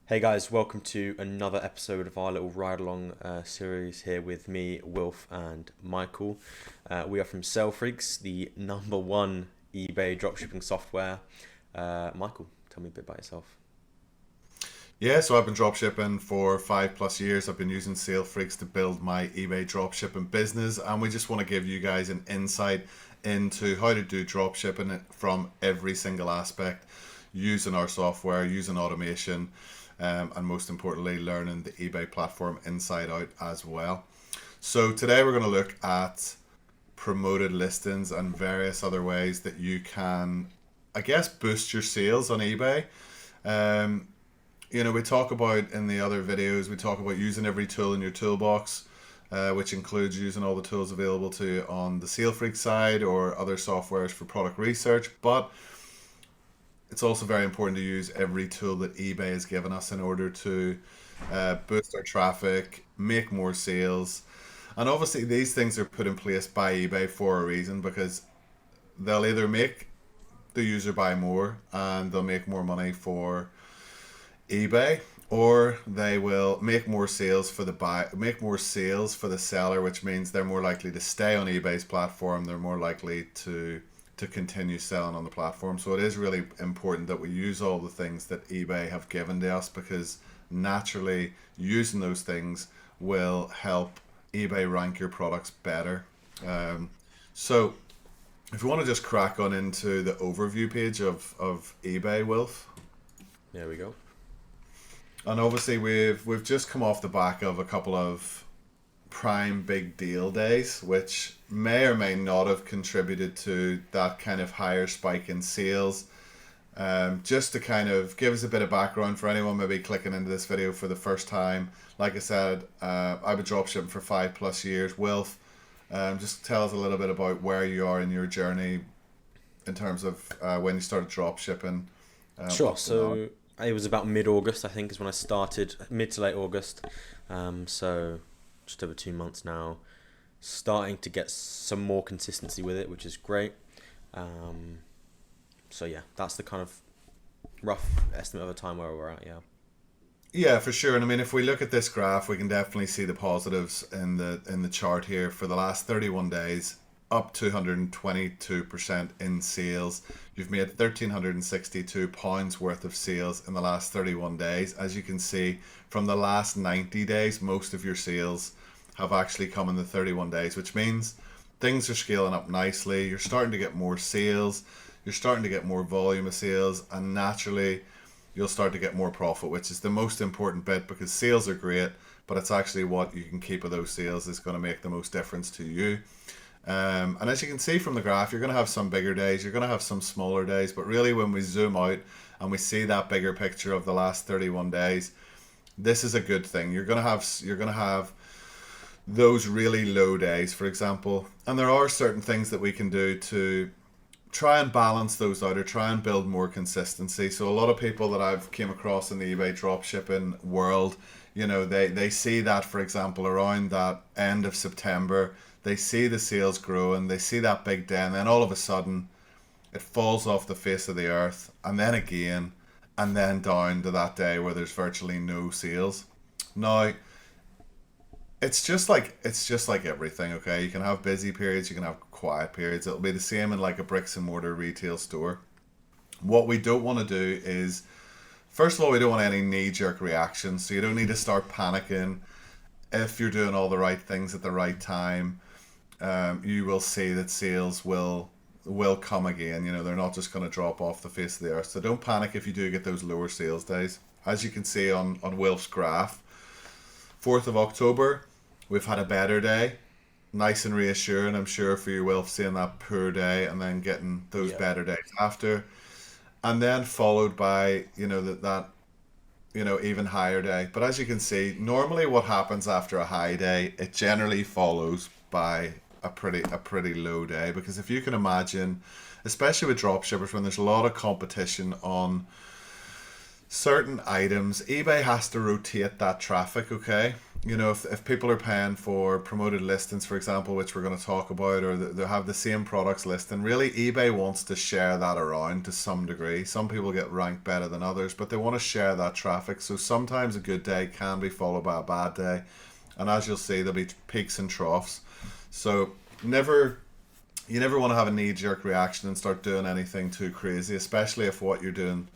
Hey guys, welcome to another episode of our little ride along series here with me, Wilf, and Michael. We are from Sell Freaks, the number one eBay dropshipping software. Michael, tell me a bit about yourself. Yeah, so I've been dropshipping for 5 plus years. I've been using SaleFreaks to build my eBay dropshipping business, and we just want to give you guys an insight into how to do dropshipping from every single aspect, using our software, using automation, and most importantly, learning the eBay platform inside out as well. So today we're going to look at promoted listings and various other ways that you can, I guess, boost your sales on eBay. Um, we talk about in the other videos, we talk about using every tool in your toolbox, which includes using all the tools available to you on the SaleFreak side or other softwares for product research. But it's also very important to use every tool that eBay has given us in order to boost our traffic, make more sales. And obviously, these things are put in place by eBay for a reason because they'll either make the user buy more and they'll make more money for eBay, or they will make more sales for the seller, which means they're more likely to stay on eBay's platform. They're more likely to continue selling on the platform. So it is really important that we use all the things that eBay have given to us because naturally using those things will help eBay rank your products better. So if you want to just crack on into the overview page of eBay, Wilf. There we go. And obviously we've just come off the back of a couple of prime big deal days, which may or may not have contributed to that kind of higher spike in sales. Just to kind of give us a bit of background for anyone maybe clicking into this video for the first time. Like I said, I've been dropshipping for 5 plus years. Wilf, just tell us a little bit about where you are in your journey in terms of when you started dropshipping Sure. up to now. So it was about mid-August, I think, is when I started. Mid to late August. So just over 2 months now. Starting to get some more consistency with it, which is great. Um, so yeah, that's the kind of rough estimate of the time where we're at. Yeah. Yeah, for sure. And I mean, if we look at this graph, we can definitely see the positives in the chart here for the last 31 days, up 222% in sales. You've made £1,362 worth of sales in the last 31 days. As you can see, from the last 90 days, most of your sales have actually come in the 31 days, which means things are scaling up nicely. You're starting to get more sales, you're starting to get more volume of sales, and naturally you'll start to get more profit, which is the most important bit because sales are great, but it's actually what you can keep of those sales is going to make the most difference to you. And as you can see from the graph, you're going to have some bigger days, you're going to have some smaller days, but really when we zoom out and we see that bigger picture of the last 31 days, this is a good thing. You're going to have those really low days, for example, and there are certain things that we can do to try and balance those out or try and build more consistency. So a lot of people that I've came across in the eBay dropshipping world, they see that, for example, around that end of September, they see the sales grow and they see that big day, and then all of a sudden it falls off the face of the earth, and then again, and then down to that day where there's virtually no sales. Now, it's just like everything, okay? You can have busy periods, you can have quiet periods. It'll be the same in like a bricks and mortar retail store. What we don't want to do is, first of all, we don't want any knee jerk reactions. So you don't need to start panicking. If you're doing all the right things at the right time, you will see that sales will come again. They're not just going to drop off the face of the earth. So don't panic if you do get those lower sales days. As you can see on Wilf's graph, 4th of October, we've had a better day. Nice and reassuring, I'm sure, for you, Wilf, seeing that poor day and then getting those Yeah. better days after. And then followed by, that even higher day. But as you can see, normally what happens after a high day, it generally follows by a pretty low day. Because if you can imagine, especially with dropshippers, when there's a lot of competition on certain items, eBay has to rotate that traffic, okay? if people are paying for promoted listings, for example, which we're going to talk about, or they have the same products listing, really eBay wants to share that around to some degree. Some people get ranked better than others, but they want to share that traffic. So sometimes a good day can be followed by a bad day. And as you'll see, there'll be peaks and troughs. So you never want to have a knee-jerk reaction and start doing anything too crazy, especially if what you're doing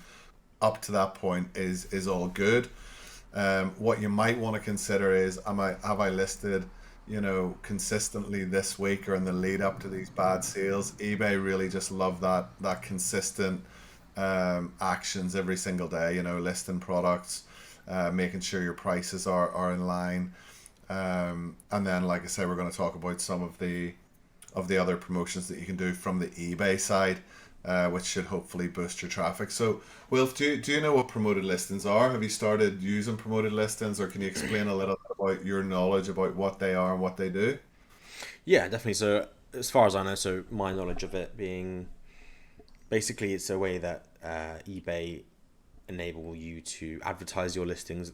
up to that point is all good. What you might want to consider is, have I listed, consistently this week or in the lead up to these bad sales? eBay really just love that consistent actions every single day. Listing products, making sure your prices are in line, and then, like I say, we're going to talk about some of the other promotions that you can do from the eBay side, which should hopefully boost your traffic. So, Wilf, do you know what promoted listings are? Have you started using promoted listings, or can you explain a little bit about your knowledge about what they are and what they do? Yeah, definitely. So as far as I know, so my knowledge of it being basically it's a way that eBay enable you to advertise your listings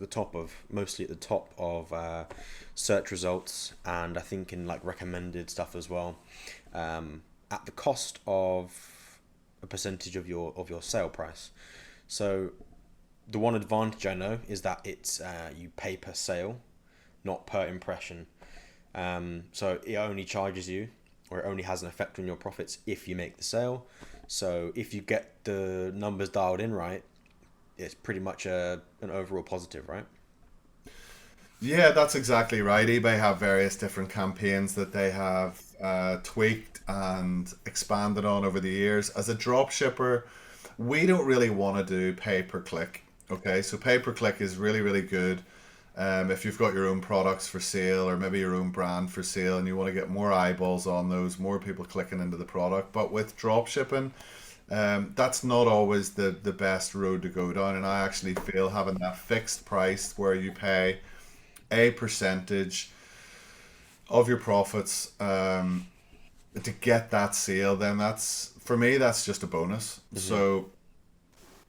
mostly at the top of search results, and I think in like recommended stuff as well, at the cost of a percentage of your sale price. So the one advantage I know is that it's you pay per sale, not per impression. So it only charges you, or it only has an effect on your profits if you make the sale. So if you get the numbers dialed in right, it's pretty much an overall positive, right? Yeah, that's exactly right. eBay have various different campaigns that they have tweaked and expanded on over the years. As a drop shipper, we don't really want to do pay per click. Okay, so pay per click is really, really good if you've got your own products for sale, or maybe your own brand for sale, and you want to get more eyeballs on those, more people clicking into the product. But with drop shipping, that's not always the best road to go down. And I actually feel having that fixed price where you pay a percentage of your profits to get that sale, then that's, for me, that's just a bonus. So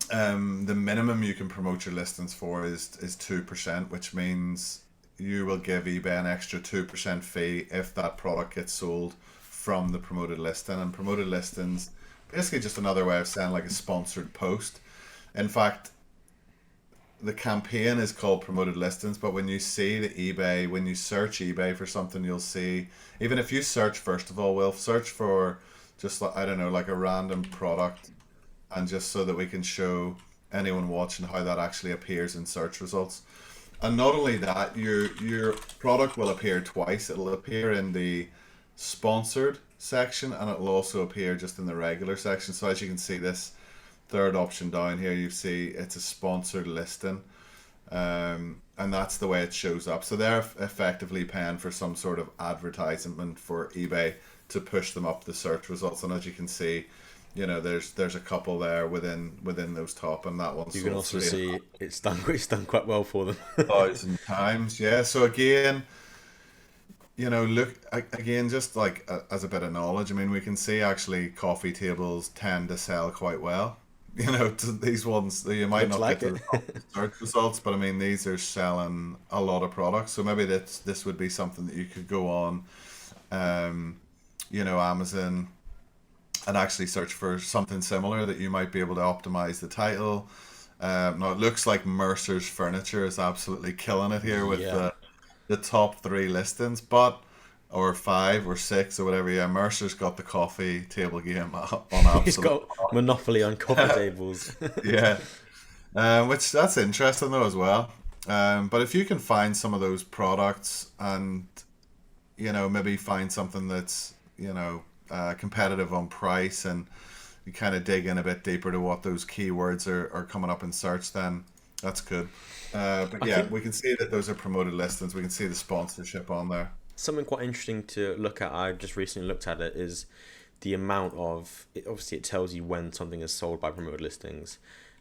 the minimum you can promote your listings for is 2%, which means you will give eBay an extra 2% fee if that product gets sold from the promoted listing. And promoted listings, basically just another way of saying like a sponsored post. In fact, the campaign is called promoted listings, but when you see when you search eBay for something, you'll see, even if you search, first of all, we'll search for just like, I don't know, like a random product, and just so that we can show anyone watching how that actually appears in search results. And not only that, your product will appear twice. It'll appear in the sponsored section, and it'll also appear just in the regular section. So as you can see, this third option down here, you see it's a sponsored listing, and that's the way it shows up. So they're effectively paying for some sort of advertisement for eBay to push them up the search results. And as you can see, there's a couple there within those top, and that one's You can also see it's done quite well for them. 1,000 times. Yeah. So again, look again, just like as a bit of knowledge. I mean, we can see actually coffee tables tend to sell quite well. These ones you might Looks not like get to it. the top search results, but I mean, these are selling a lot of products. So maybe this would be something that you could go on, Amazon, and actually search for something similar that you might be able to optimize the title. Now it looks like Mercer's Furniture is absolutely killing it here with Yeah. the top three listings, but or five or six or whatever. Yeah, Mercer's got the coffee table game on He's absolute. got monopoly on coffee tables. Yeah, which that's interesting though as well. But if you can find some of those products and maybe find something that's competitive on price, and you kind of dig in a bit deeper to what those keywords are coming up in search, then that's good. But I yeah, think we can see that those are promoted listings. We can see the sponsorship on there. something quite interesting to look at, I just recently looked at it, is the amount of it. Obviously, it tells you when something is sold by promoted listings.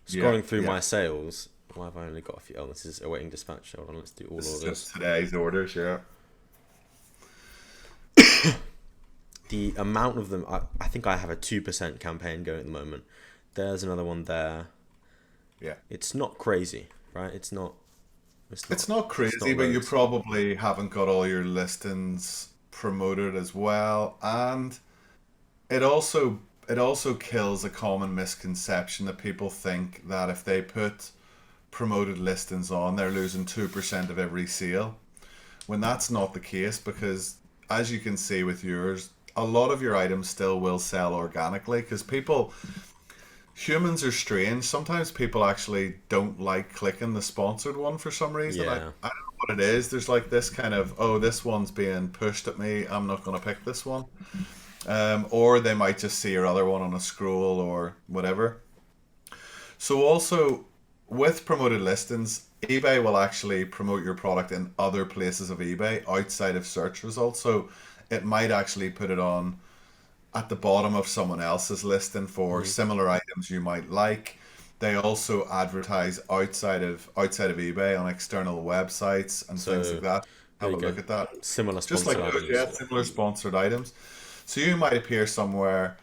Yeah, Scrolling through yeah. my sales, well, I've only got a few. Oh, this is awaiting dispatch. Hold on, let's do all This is orders. just today's orders. Yeah, The amount of them, I think I have a 2% campaign going at the moment. There's another one there. yeah. It's not crazy, right? It's not. It's not It's not crazy, but you loads. probably haven't got all your listings promoted as well, and it also it also kills a common misconception that people think that if they put promoted listings on, they're losing 2% of every sale. When that's not the case, because as you can see with yours, a lot of your items still will sell organically because humans are strange. Sometimes people actually don't like clicking the sponsored one for some reason. I Yeah. don't know what it is. There's like this kind of, oh, this one's being pushed at me. I'm not going to pick this one. Or they might just see your other one on a scroll or whatever. So also with promoted listings, eBay will actually promote your product in other places of eBay outside of search results. So it might actually put it on at the bottom of someone else's listing for Hmm. similar items you might like. They also advertise outside of eBay on external websites and things like So that. there Have you a look go. at that. Similar Just like sponsored those, items. yeah, similar sponsored items. So you might appear somewhere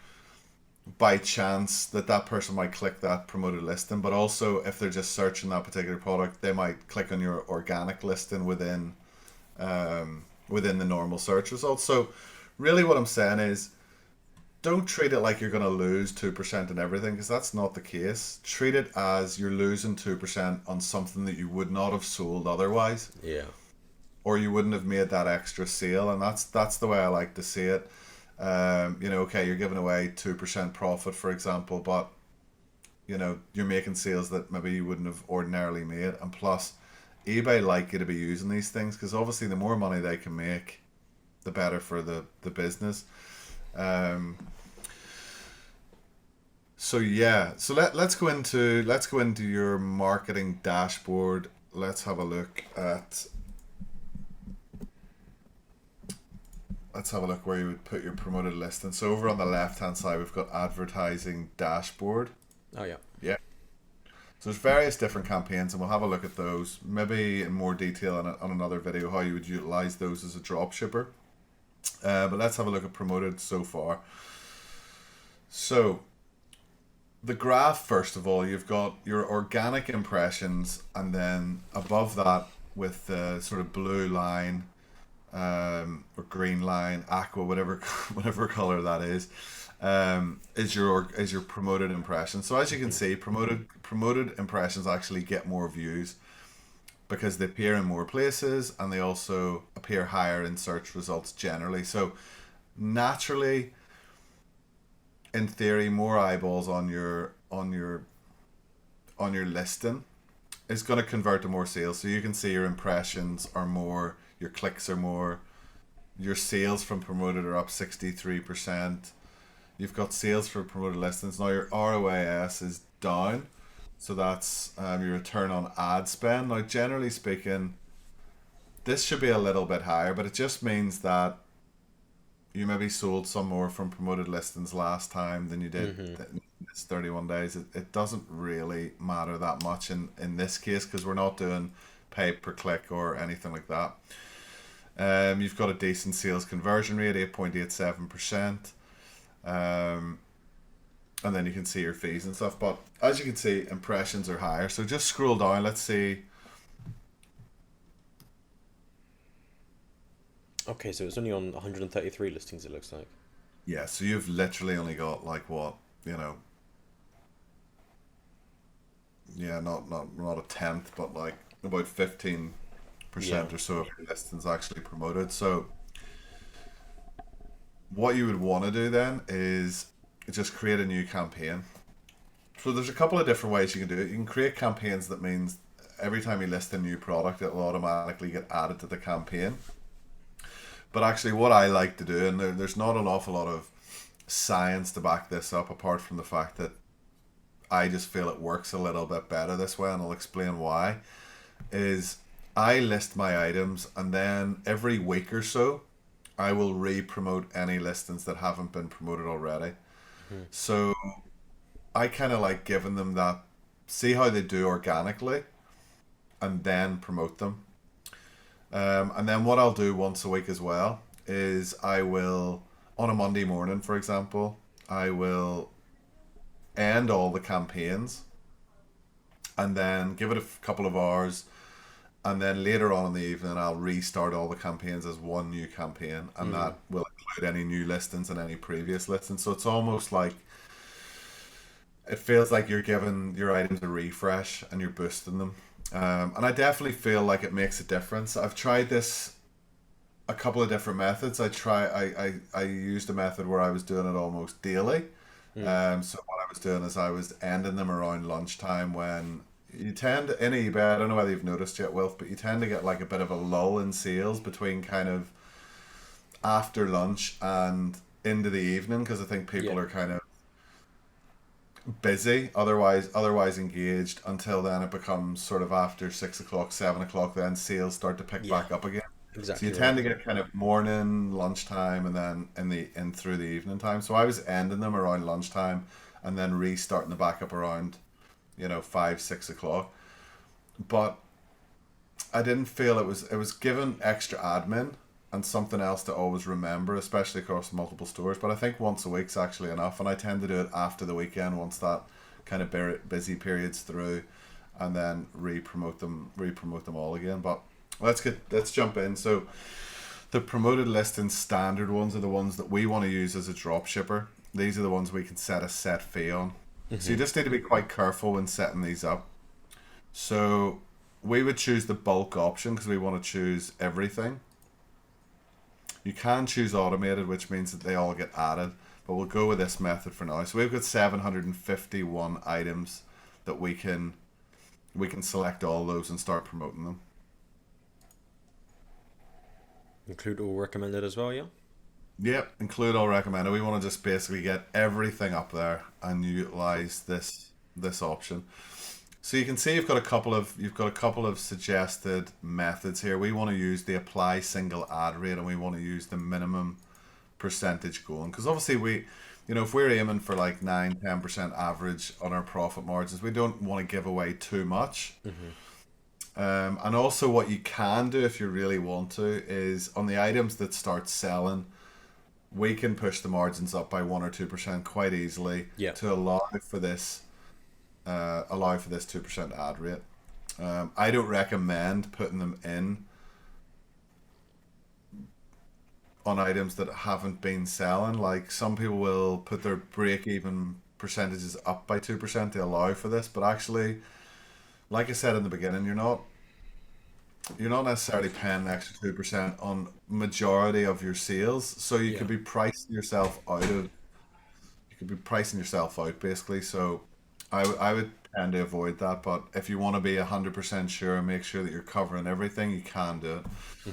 by chance that that person might click that promoted listing, but also if they're just searching that particular product, they might click on your organic listing within the normal search results. So really what I'm saying is don't treat it like you're going to lose 2% in everything because that's not the case. Treat it as you're losing 2% on something that you would not have sold otherwise, Yeah. or you wouldn't have made that extra sale, and that's the way I like to see it. Okay, you're giving away 2% profit, for example, but you're making sales that maybe you wouldn't have ordinarily made, and plus, eBay like you to be using these things because obviously the more money they can make, the better for the business. Um, so yeah, so let's go into your marketing dashboard. Let's have a look where you would put your promoted listing. So over on the left hand side, we've got advertising dashboard. Oh yeah. Yeah. So there's various different campaigns, and we'll have a look at those maybe in more detail on another video how you would utilize those as a drop shipper. But let's have a look at promoted so far. So the graph, first of all, you've got your organic impressions, and then above that, with the sort of blue line or green line, aqua, whatever whatever color that is your promoted impressions. So as you can Hmm. see, promoted impressions actually get more views because they appear in more places and they also appear higher in search results generally. So naturally, in theory, more eyeballs on your listing is going to convert to more sales. So you can see your impressions are more, your clicks are more, your sales from promoted are up 63%. You've got sales for promoted listings. Now your ROAS is down. So that's your return on ad spend. Now, generally speaking, this should be a little bit higher, but it just means that you maybe sold some more from promoted listings last time than you did Hmm. in this 31 days. It doesn't really matter that much in this case because we're not doing pay per click or anything like that. You've got a decent sales conversion rate, 8.87%. Um, and then you can see your fees and stuff. But as you can see, impressions are higher. So just scroll down. Let's see. Okay, so it's only on 133 listings. It looks like. Yeah, so you've literally only got like what, you know, yeah, not a tenth, but like about 15% Yeah. or so of your listings actually promoted. So what you would want to do then is just create a new campaign. So there's a couple of different ways you can do it. You can create campaigns that means every time you list a new product, it will automatically get added to the campaign. But actually, what I like to do, and there's not an awful lot of science to back this up, apart from the fact that I just feel it works a little bit better this way, and I'll explain why. Is I list my items, and then every week or so, I will re-promote any listings that haven't been promoted already. Hmm. So I kind of like giving them that, see how they do organically, and then promote them. And then what I'll do once a week as well is I will, on a Monday morning, for example, I will end all the campaigns and then give it a couple of hours and then later on in the evening I'll restart all the campaigns as one new campaign, and that will include any new listings and any previous listings. So it's almost like it feels like you're giving your items a refresh and you're boosting them. And I definitely feel like it makes a difference. I've tried this a couple of different methods. I used a method where I was doing it almost daily. So what I was doing is I was ending them around lunchtime, when you tend in eBay, I don't know whether you've noticed yet, Wilf, but you tend to get like a bit of a lull in sales between kind of after lunch and into the evening, because I think Yeah. people are kind of busy, otherwise engaged, until then it becomes sort of after 6 o'clock, 7 o'clock, then sales start to pick Yeah. back up again. So you Exactly right. tend to get kind of morning, lunchtime, and then in through the evening time. So I was ending them around lunchtime and then restarting the back up around, 5, 6 o'clock. But I didn't feel it was given extra admin and something else to always remember, especially across multiple stores. But I think once a week's actually enough, and I tend to do it after the weekend once that kind of busy period's through, and then re-promote them all again. But let's jump in. So the promoted listing standard ones are the ones that we want to use as a drop shipper. These are the ones we can set a set fee on. So you just need to be quite careful when setting these up. So we would choose the bulk option because we want to choose everything. You can choose automated, which means that they all get added, but we'll go with this method for now. So we've got 751 items that we can select all those and start promoting them. Include all recommended as well, yeah? Yep, include all recommended. We want to just basically get everything up there and utilize this option. So you can see you've got a couple of suggested methods here. We want to use the apply single ad rate, and we want to use the minimum percentage going, because obviously if we're aiming for like 9-10% average on our profit margins, we don't want to give away too much. And also what you can do if you really want to is on the items that start selling, we can push the margins up by 1 or 2% quite easily Yeah. to allow for this 2% ad rate. I don't recommend putting them in on items that haven't been selling. Like some people will put their break even percentages up by 2% to allow for this, but actually, like I said in the beginning, you're not necessarily paying an extra 2% on majority of your sales, so you Yeah. could be pricing yourself out of you could be pricing yourself out basically. So I would tend to avoid that, but if you want to be 100% sure and make sure that you're covering everything, you can do it.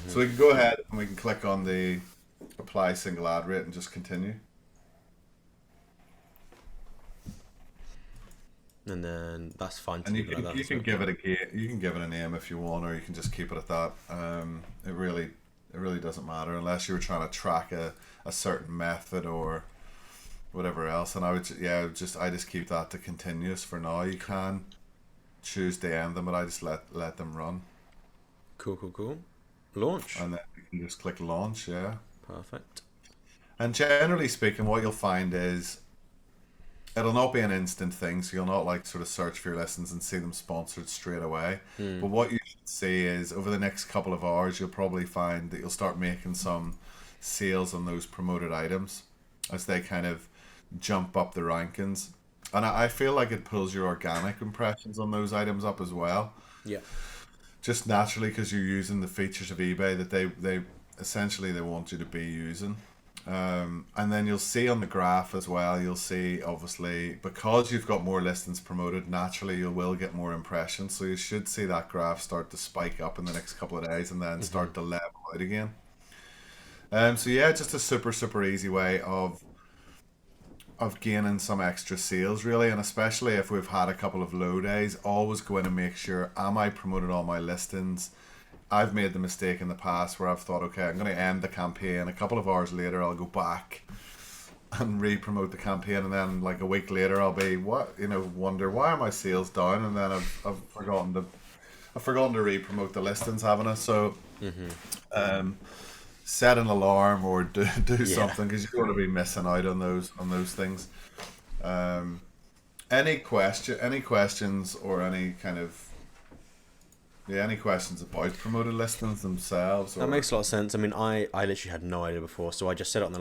So we can go ahead and we can click on the apply single ad rate and just continue. And then that's fine to And you leave it like can that, you isn't can it? give it you can give it a name if you want, or you can just keep it at that. It really doesn't matter unless you were trying to track a certain method or whatever else. And I just keep that to continuous for now. You can choose to end them, but I just let them run, Cool, cool, cool. Launch. and then you can just click launch. Yeah. Perfect. And generally speaking, what you'll find is it'll not be an instant thing, so you'll not like sort of search for your listings and see them sponsored straight away. But what you should see is over the next couple of hours, you'll probably find that you'll start making some sales on those promoted items as they kind of jump up the rankings. And I feel like it pulls your organic impressions on those items up as well, Yeah. just naturally because you're using the features of eBay that they essentially they want you to be using. And then you'll see on the graph as well, you'll see obviously because you've got more listings promoted, naturally you will get more impressions. So you should see that graph start to spike up in the next couple of days and then start to level out again. So yeah, just a super, super easy way of gaining some extra sales really, and especially if we've had a couple of low days, always go in and make sure, am I promoted all my listings? I've made the mistake in the past where I've thought, okay, I'm going to end the campaign. A couple of hours later, I'll go back and re-promote the campaign, and then like a week later, I'll be wonder why are my sales down, and then I've forgotten to re-promote the listings, haven't I? So um, set an alarm or do Yeah. something because you don't want to be missing out on those things. Any questions or any kind of Yeah, any questions about promoted listings themselves, That or makes a lot of sense. I mean, I literally had no idea before, so I just set it on the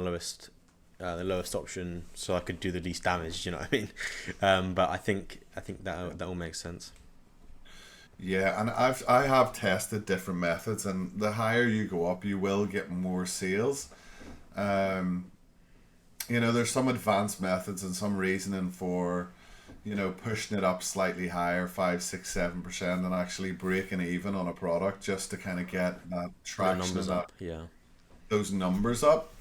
lowest option, so I could do the least damage. You know what I mean? But I think that all makes sense. yeah, and I have tested different methods, and the higher you go up, you will get more sales. Um, there's some advanced methods and some reasoning for, pushing it up slightly higher, 5, 6, 7%, and actually breaking even on a product just to kind of get that Get the traction numbers and that up. Yeah. those numbers up.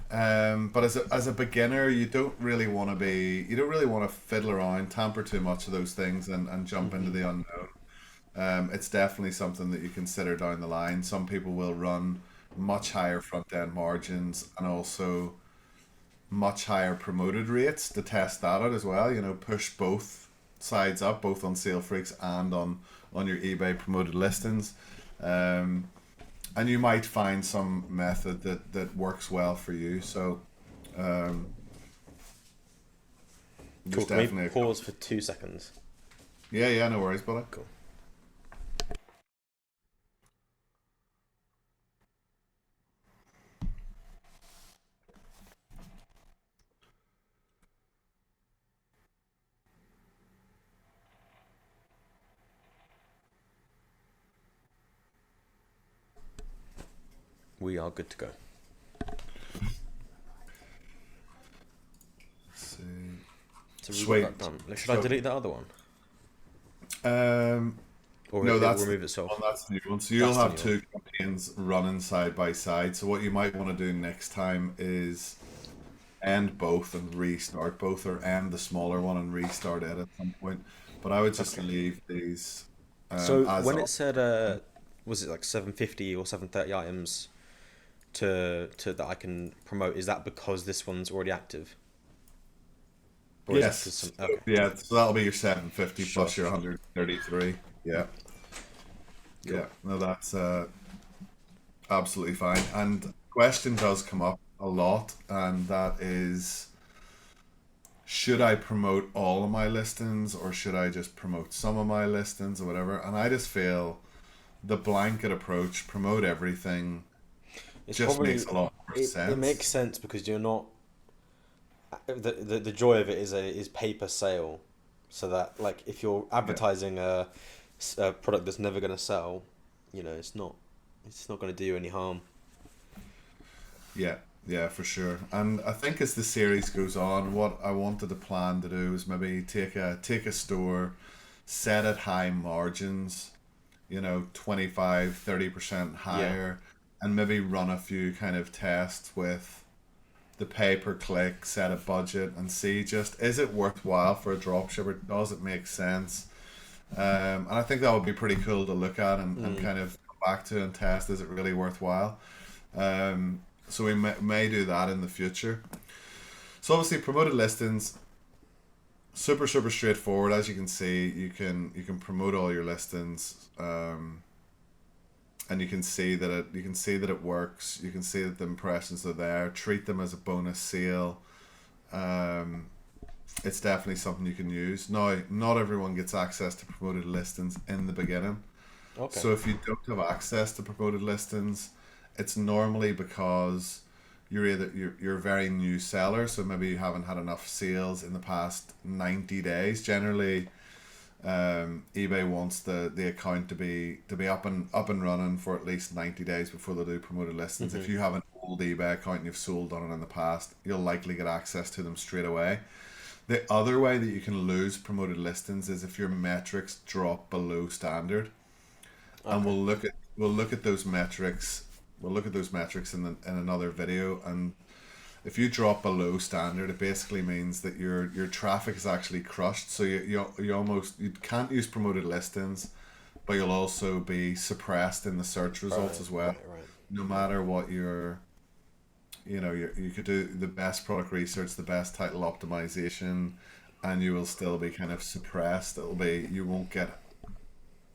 But as a beginner, you don't really want to fiddle around, tamper too much of those things, and jump into Hmm. the unknown. It's definitely something that you consider down the line. Some people will run much higher front end margins and also much higher promoted rates to test that out as well. Push both sides up, both on Sale Freaks and on your eBay promoted listings. Um, and you might find some method that works well for you. So um, Cool. there's Can we definitely pause for 2 seconds? yeah, yeah, no worries, buddy. Cool. We are good to go. Let's see. So we got that Sweet. done. Should I So delete that other one, um, or no, it will that's the remove one. itself? That's the new one. So you'll That's the have new one. two campaigns running side by side. So what you might want to do next time is end both and restart both, or end the smaller one and restart it at some point. But I would just Okay. leave these So as when are. it said, was it like 750 or 730 items to that I can promote? Is that because this one's already active, or is that because Yes. some? So, Okay. yeah, so that'll be your 750 Sure. plus your 133. Yeah. Cool. Yeah. No, that's absolutely fine. And question does come up a lot, and that is, should I promote all of my listings or should I just promote some of my listings or whatever? And I just feel the blanket approach, promote everything, It's just makes probably a lot more it makes sense. sense because you're not the joy of it is pay per sale, so that like if you're Yeah. advertising a product that's never gonna sell, it's not gonna do you any harm. Yeah, yeah, for sure. And I think as the series goes on, what I wanted to plan to do is maybe take a store, set at high margins, 25, 30% Yeah. higher, and maybe run a few kind of tests with the pay per click, set a budget, and see just is it worthwhile for a dropshipper? Does it make sense? And I think that would be pretty cool to look at and Mm. kind of go back to and test, is it really worthwhile? So we may do that in the future. So obviously promoted listings, super super straightforward. As you can see, you can promote all your listings, and you can see that it works. You can see that the impressions are there. Treat them as a bonus sale. Um, it's definitely something you can use. Now, not everyone gets access to promoted listings in the beginning. Okay. So if you don't have access to promoted listings, it's normally because you're a very new seller, so maybe you haven't had enough sales in the past 90 days. Generally, eBay wants the account to be up and running for at least 90 days before they do promoted listings. If Hmm. you have an old eBay account and you've sold on it in the past, you'll likely get access to them straight away. The other way that you can lose promoted listings is if your metrics drop below standard, and Okay. we'll look at those metrics. We'll look at those metrics in another video. And if you drop below standard, it basically means that your traffic is actually crushed. So you can't use promoted listings, but you'll also be suppressed in the search results Right. as well. Right. Right. No matter what you could do the best product research, the best title optimization, and you will still be kind of suppressed.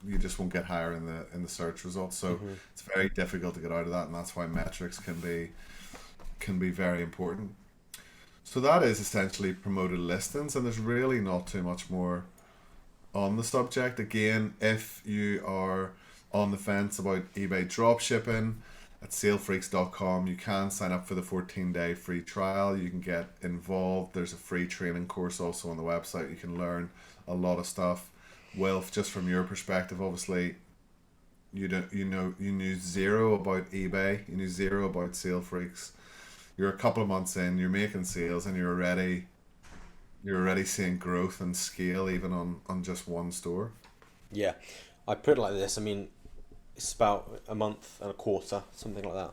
You just won't get higher in the search results. So Hmm. it's very difficult to get out of that, and that's why metrics can be very important. So that is essentially promoted listings, and there's really not too much more on the subject. Again, if you are on the fence about eBay dropshipping, at salefreaks.com, you can sign up for the 14-day free trial. You can get involved. There's a free training course also on the website. You can learn a lot of stuff. Wilf, just from your perspective, obviously, you knew zero about eBay. You knew zero about Sale Freaks. You're a couple of months in. You're making sales, and you're already seeing growth and scale even on just one store. Yeah, I put it like this. I mean, it's about a month and a quarter, something like that,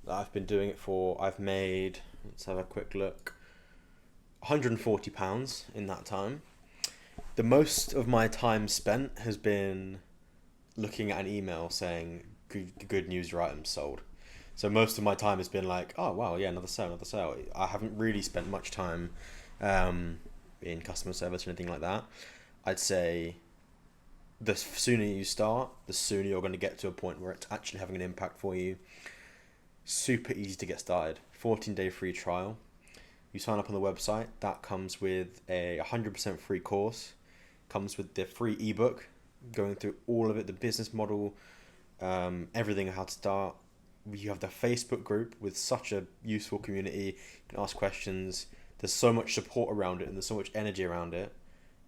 that I've been doing it for. I've made, let's have a quick look, £140 in that time. The most of my time spent has been looking at an email saying, good news, your item's sold. So most of my time has been like, oh wow, yeah, another sale, another sale. I haven't really spent much time in customer service or anything like that. I'd say the sooner you start, the sooner you're going to get to a point where it's actually having an impact for you. Super easy to get started. 14-day free trial. You sign up on the website. That comes with a 100% free course. Comes with the free ebook, going through all of it, the business model, everything, how to start. You have the Facebook group with such a useful community. You can ask questions. There's so much support around it, and there's so much energy around it.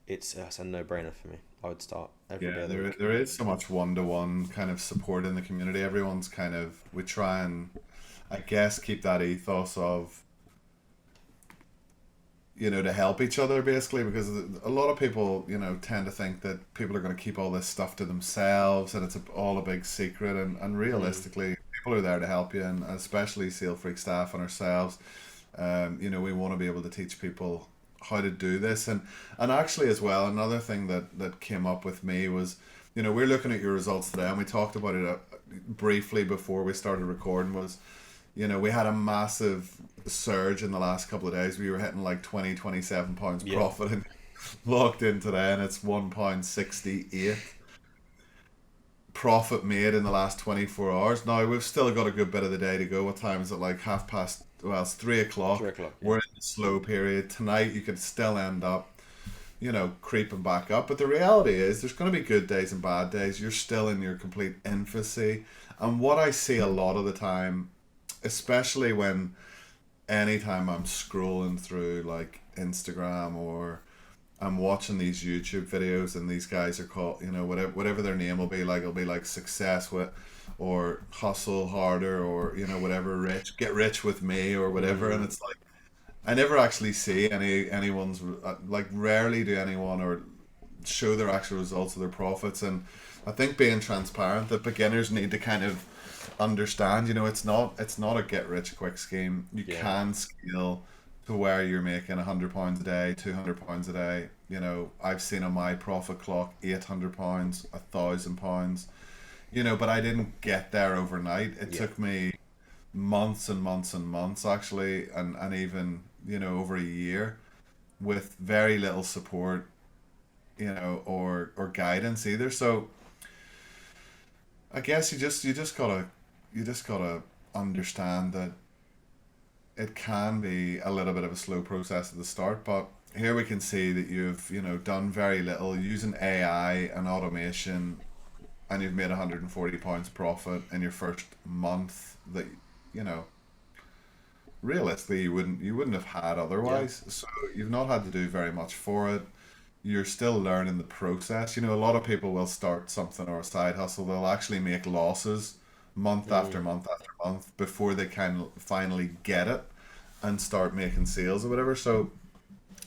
It's a no-brainer for me. I would start every day of the week. There is so much one-to-one kind of support in the community. Everyone's kind of, we try and, I guess, keep that ethos of, to help each other basically, because a lot of people, tend to think that people are going to keep all this stuff to themselves and it's all a big secret. And realistically, people are there to help you, and especially Sale Freak staff and ourselves. We want to be able to teach people how to do this, and actually as well, another thing that came up with me was, we're looking at your results today, and we talked about it briefly before we started recording, was, we had a massive surge in the last couple of days. We were hitting like 27 pounds profit, and logged in today and it's £1.68 profit made in the last 24 hours. Now we've still got a good bit of the day to go. What time is it? Like it's 3 o'clock. 3 o'clock. We're in the slow period. Tonight you could still end up, creeping back up. But the reality is there's going to be good days and bad days. You're still in your complete infancy. And what I see a lot of the time, especially anytime I'm scrolling through like Instagram, or I'm watching these YouTube videos, and these guys are called, whatever their name will be, like it'll be like success with, or hustle harder, or whatever, get rich with me, or whatever. And it's like, I never actually see anyone's, like rarely do anyone or show their actual results of their profits. And I think being transparent, that beginners need to kind of understand, it's not a get rich quick scheme. You can scale to where you're making £100 a day, £200 a day. I've seen on my profit clock £800, £1,000. But I didn't get there overnight. It took me months and months and months actually, and even over a year, with very little support, or guidance either. So I guess you just gotta understand that it can be a little bit of a slow process at the start, but here we can see that you've done very little using AI and automation, and you've made £140 profit in your first month that realistically you wouldn't have had otherwise. So you've not had to do very much for it. You're still learning the process. A lot of people will start something or a side hustle, they'll actually make losses month after month after month before they can finally get it and start making sales or whatever. So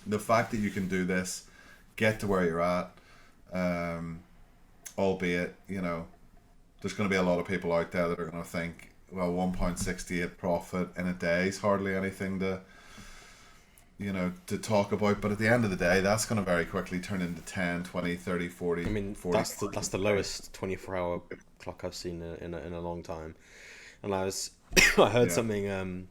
the fact that you can do this, get to where you're at, albeit there's going to be a lot of people out there that are going to think, well, £1.68 profit in a day is hardly anything to talk about. But at the end of the day, that's going to very quickly turn into 10, 20, 30, 40. I mean, 40, that's the lowest 24-hour clock I've seen in a long time. And I heard something.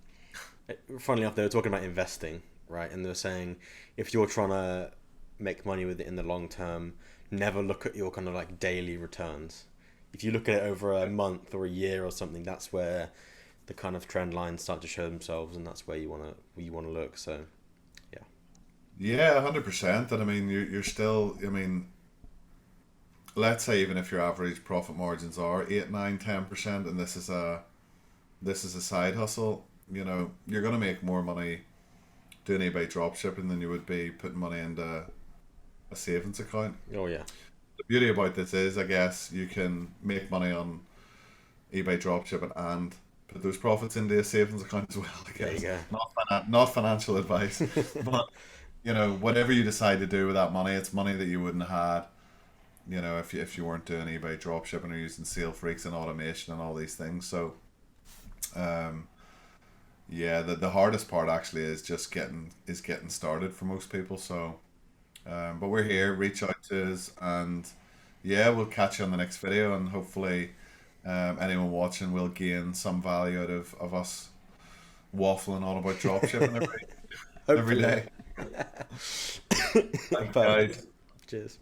Funnily enough, they were talking about investing, right? And they were saying, if you're trying to make money with it in the long term, never look at your kind of like daily returns. If you look at it over a month or a year or something, that's where the kind of trend lines start to show themselves, and that's where you want to look. So, yeah. Yeah, 100%. And I mean, you're still. I mean, let's say even if your average profit margins are 8, 9, 10%, and this is a side hustle, you know, you're gonna make more money doing eBay dropshipping than you would be putting money into a savings account. Oh yeah. The beauty about this is, I guess, you can make money on eBay dropshipping and put those profits into a savings account as well. I There you guess go. not financial advice, but you know, whatever you decide to do with that money, it's money that you wouldn't have had, you know, if you weren't doing eBay dropshipping or using sale freaks and automation and all these things. So, um, yeah, the hardest part actually is just getting started for most people. So, but we're here. Reach out to us, and yeah, we'll catch you on the next video, and hopefully, anyone watching will gain some value out of us waffling on about dropshipping every Hopefully. day. Thanks, Perfect. guys. Cheers.